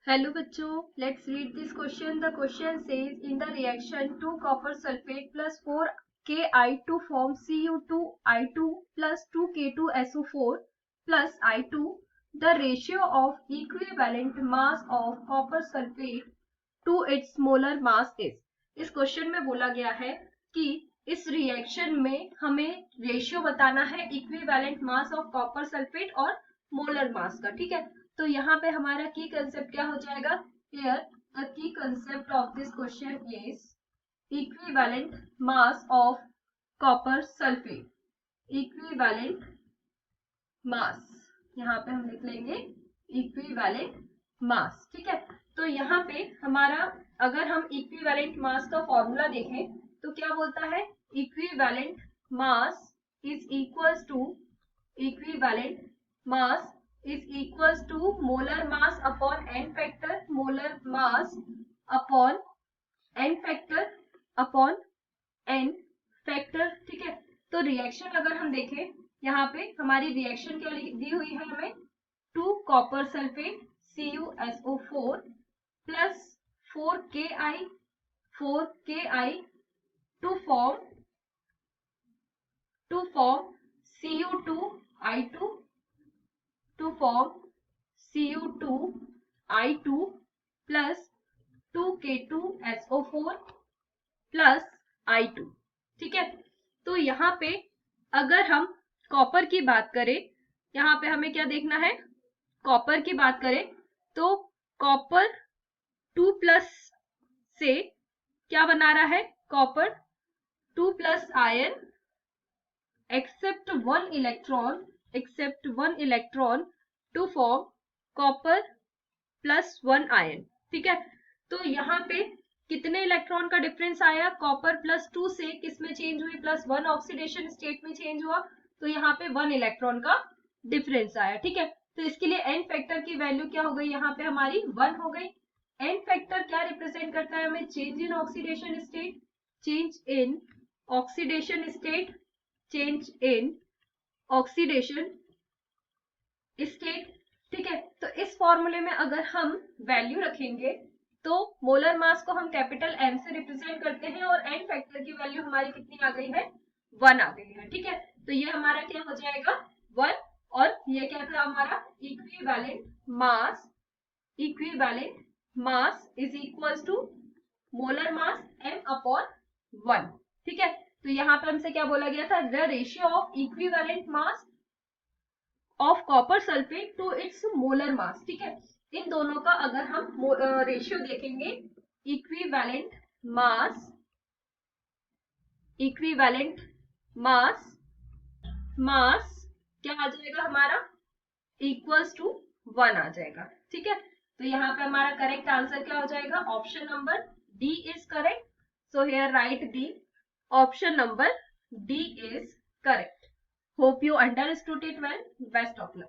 Hello बच्चों, let's read this question. The question says in the reaction 2 copper sulfate plus 4 Ki to form Cu2I2 plus 2 K2SO4 plus I2, the ratio of equivalent mass of copper sulfate to its molar mass is. इस question में बोला गया है कि इस reaction में हमें ratio बताना है equivalent mass of copper sulphate और मोलर मास का. ठीक है, तो यहाँ पे हमारा की कंसेप्ट क्या हो जाएगा. Here the key concept of this question is equivalent mass of copper sulphate. Equivalent mass यहाँ पे हम लिख लेंगे इक्विवेलेंट मास. ठीक है, तो यहाँ पे हमारा अगर हम इक्विवेलेंट मास का फॉर्मूला देखें तो क्या बोलता है. Equivalent mass is equals to equivalent mass is equals to molar mass upon n factor, molar mass upon n factor upon n factor. ठीक है, तो रिएक्शन अगर हम देखें यहाँ पे हमारी रिएक्शन क्या दी हुई है हमें 2 copper sulphate CuSO4 plus 4 Ki to form Cu2I2 to form Cu2I2 plus 2 K2SO4 plus I2. ठीक है, तो यहाँ पे अगर हम कॉपर की बात करें, यहाँ पे हमें क्या देखना है. कॉपर की बात करें तो कॉपर 2 प्लस से क्या बना रहा है. Copper 2 plus ion accept one electron to form copper plus 1 ion. ठीक है, तो यहाँ पे कितने इलेक्ट्रॉन का डिफरेंस आया. कॉपर प्लस 2 से किस में चेंज हुई. प्लस 1 ऑक्सीडेशन स्टेट में चेंज हुआ, तो यहाँ पे 1 इलेक्ट्रॉन का डिफरेंस आया. ठीक है, तो इसके लिए एन फैक्टर की वैल्यू क्या हो गई. यहाँ पे हमारी 1 हो गई. एन फैक्टर क्या रिप्रेजेंट करता है हमें. Change in oxidation state, change in oxidation state, change in oxidation state. ठीक है, तो इस फॉर्मूले में अगर हम वैल्यू रखेंगे तो मोलर मास को हम कैपिटल M से रिप्रेजेंट करते हैं और एन फैक्टर की वैल्यू हमारी कितनी आ गई है. 1 आ गई है. ठीक है, तो ये हमारा क्या हो जाएगा 1 और ये क्या था हमारा equivalent mass is equals to molar mass M upon 1. ठीक है, तो यहाँ पे हमसे क्या बोला गया था. The ratio of equivalent mass of copper sulphate to its molar mass. ठीक है, इन दोनों का अगर हम रेशियो देखेंगे इक्विवेलेंट मास क्या आ जाएगा हमारा इक्वल्स टू 1 आ जाएगा. ठीक है, तो यहाँ पे हमारा करेक्ट आंसर क्या हो जाएगा. Option number D is correct. So here right D. Option number D is correct. Hope you understood it well. Best of luck.